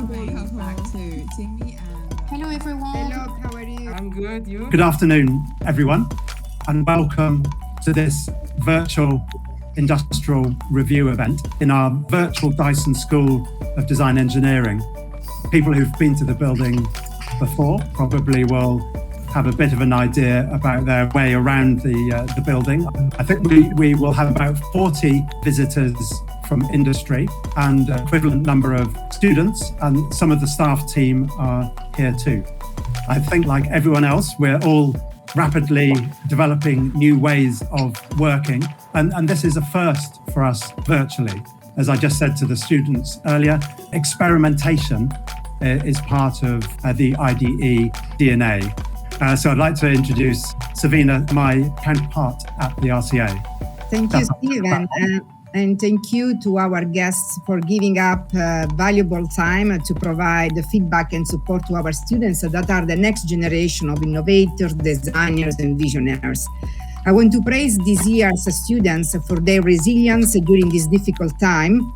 Hello everyone. Hello, how are you? I'm good, you? Good afternoon, everyone, and welcome to this virtual industrial review event in our virtual Dyson School of Design Engineering. People who've been to the building before probably will have a bit of an idea about their way around the building. I think we will have about 40 visitors from industry and an equivalent number of students, and some of the staff team are here too. I think, like everyone else, we're all rapidly developing new ways of working, and this is a first for us virtually. As I just said to the students earlier, experimentation is part of the IDE DNA. So I'd like to introduce Savina, my counterpart at the RCA. Thank you, Stephen. And thank you to our guests for giving up valuable time to provide feedback and support to our students that are the next generation of innovators, designers, and visionaries. I want to praise this year's students for their resilience during this difficult time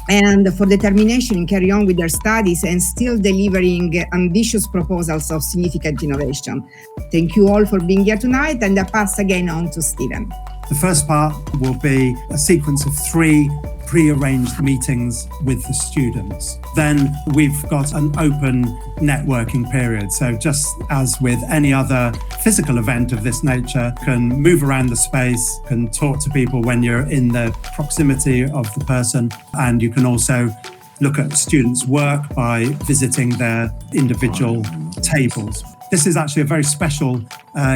and for determination in carrying on with their studies and still delivering ambitious proposals of significant innovation. Thank you all for being here tonight, and I pass again on to Stephen. The first part will be a sequence of 3 pre-arranged meetings with the students. Then we've got an open networking period. So just as with any other physical event of this nature, you can move around the space, can talk to people when you're in the proximity of the person, and you can also look at students' work by visiting their individual tables. This is actually a very special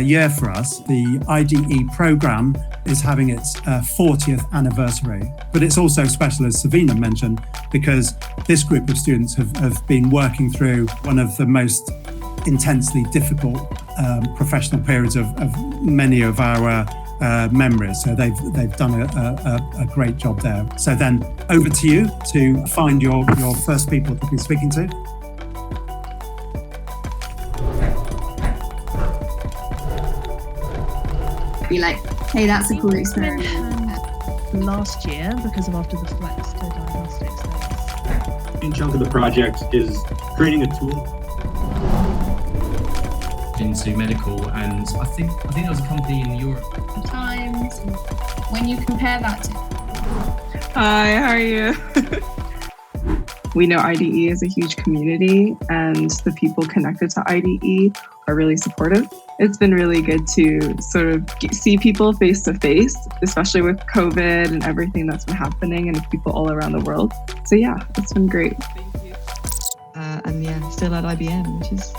year for us. The IDE program is having its 40th anniversary, but it's also special, as Savina mentioned, because this group of students have been working through one of the most intensely difficult professional periods of many of our memories. So they've done a great job there. So then over to you to find your first people to be speaking to. Be like, hey, that's a cool experiment. Last year, because of after the flex to diagnostics days. A chunk of the project is creating a tool into medical, and I think there was a company in Europe. Sometimes when you compare that to Hi, how are you? We know IDE is a huge community, and the people connected to IDE are really supportive. It's been really good to sort of see people face to face, especially with COVID and everything that's been happening, and with people all around the world. So yeah, it's been great. And yeah, still at IBM, which is.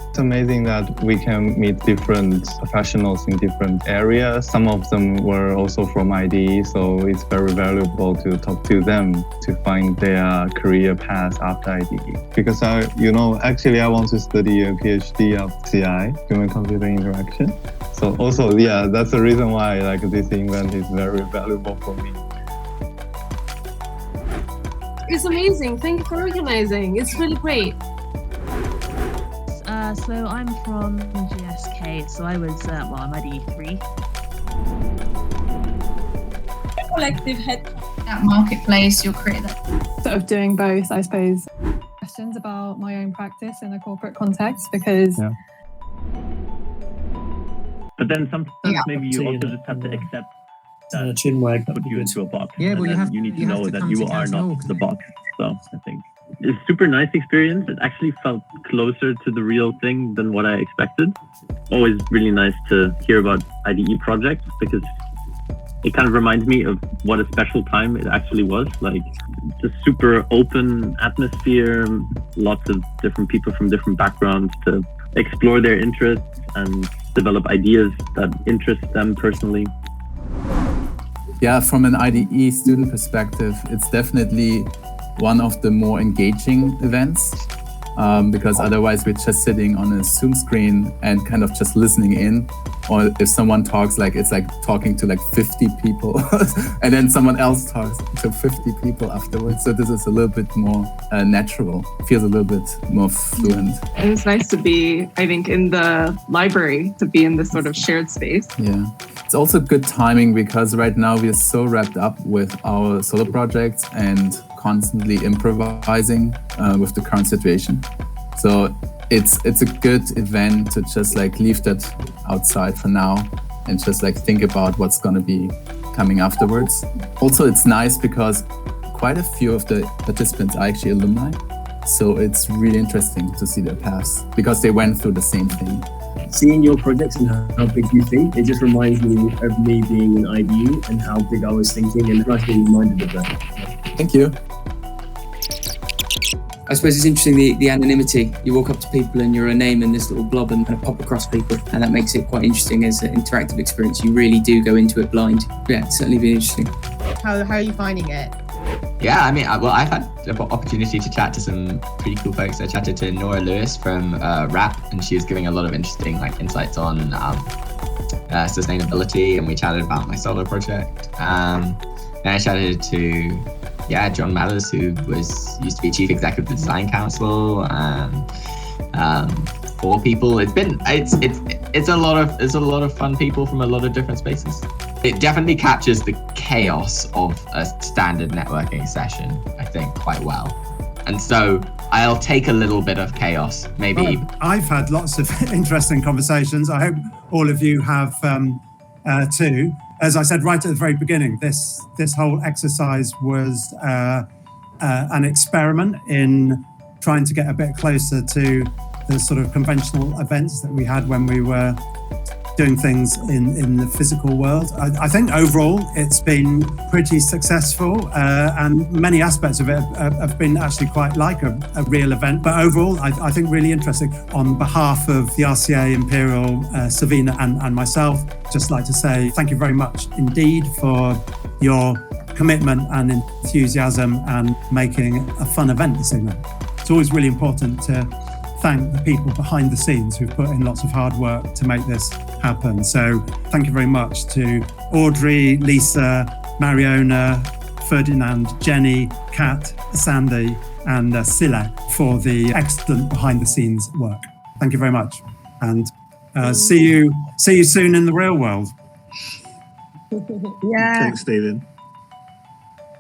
It's amazing that we can meet different professionals in different areas. Some of them were also from IDE, so it's very valuable to talk to them to find their career path after IDE. Because actually I want to study a PhD of CI, Human Computer Interaction. So also, yeah, that's the reason why this event is very valuable for me. It's amazing. Thank you for organizing. It's really great. So I'm from GSK, so I was, I'm IDE3. Collective head. that marketplace, you'll create that. Sort of doing both, I suppose. Questions about my own practice in a corporate context, because But then sometimes maybe you also just have to accept that Chinwag put you into a box. Yeah, but you need to know that you are not the box. So I think it's a super nice experience. It actually felt closer to the real thing than what I expected. Always really nice to hear about IDE projects because it kind of reminds me of what a special time it actually was. Like just super open atmosphere, lots of different people from different backgrounds to explore their interests and develop ideas that interest them personally. Yeah, from an IDE student perspective, it's definitely one of the more engaging events because otherwise we're just sitting on a Zoom screen and kind of just listening in. Or if someone talks, it's like talking to 50 people and then someone else talks to 50 people afterwards. So this is a little bit more natural, feels a little bit more fluent. And it's nice to be, I think, in the library, to be in this sort of shared space. Yeah. It's also good timing because right now we are so wrapped up with our solo projects and constantly improvising with the current situation. So it's a good event to just like leave that outside for now and just like think about what's going to be coming afterwards. Also, it's nice because quite a few of the participants are actually alumni. So it's really interesting to see their paths because they went through the same thing. Seeing your projects and how big you think, it just reminds me of me being in IDE and how big I was thinking, and nice being reminded of that. Thank you. I suppose it's interesting the anonymity. You walk up to people and you're a name in this little blob and kind of pop across people, and that makes it quite interesting as an interactive experience. You really do go into it blind. Yeah, it's certainly been interesting. How are you finding it? Yeah, I mean, well, I've had the opportunity to chat to some pretty cool folks. I chatted to Nora Lewis from RAP, and she was giving a lot of interesting like insights on sustainability, and we chatted about my solo project. And I chatted to John Mathers, who used to be chief executive of the Design Council, and 4 people. It's a lot of fun people from a lot of different spaces. It definitely captures the chaos of a standard networking session, I think, quite well. And so I'll take a little bit of chaos, maybe. Well, I've had lots of interesting conversations. I hope all of you have too. As I said right at the very beginning, this whole exercise was an experiment in trying to get a bit closer to the sort of conventional events that we had when we were doing things in the physical world. I think overall it's been pretty successful, and many aspects of it have been actually quite like a real event. But overall, I think really interesting. On behalf of the RCA, Imperial, Savina and myself, just like to say thank you very much indeed for your commitment and enthusiasm and making a fun event this evening. It's always really important to thank the people behind the scenes who've put in lots of hard work to make this happen. So thank you very much to Audrey, Lisa, Mariona, Ferdinand, Jenny, Kat, Sandy and Silla for the excellent behind the scenes work. Thank you very much, and see you soon in the real world. Yeah. Thanks, Stephen.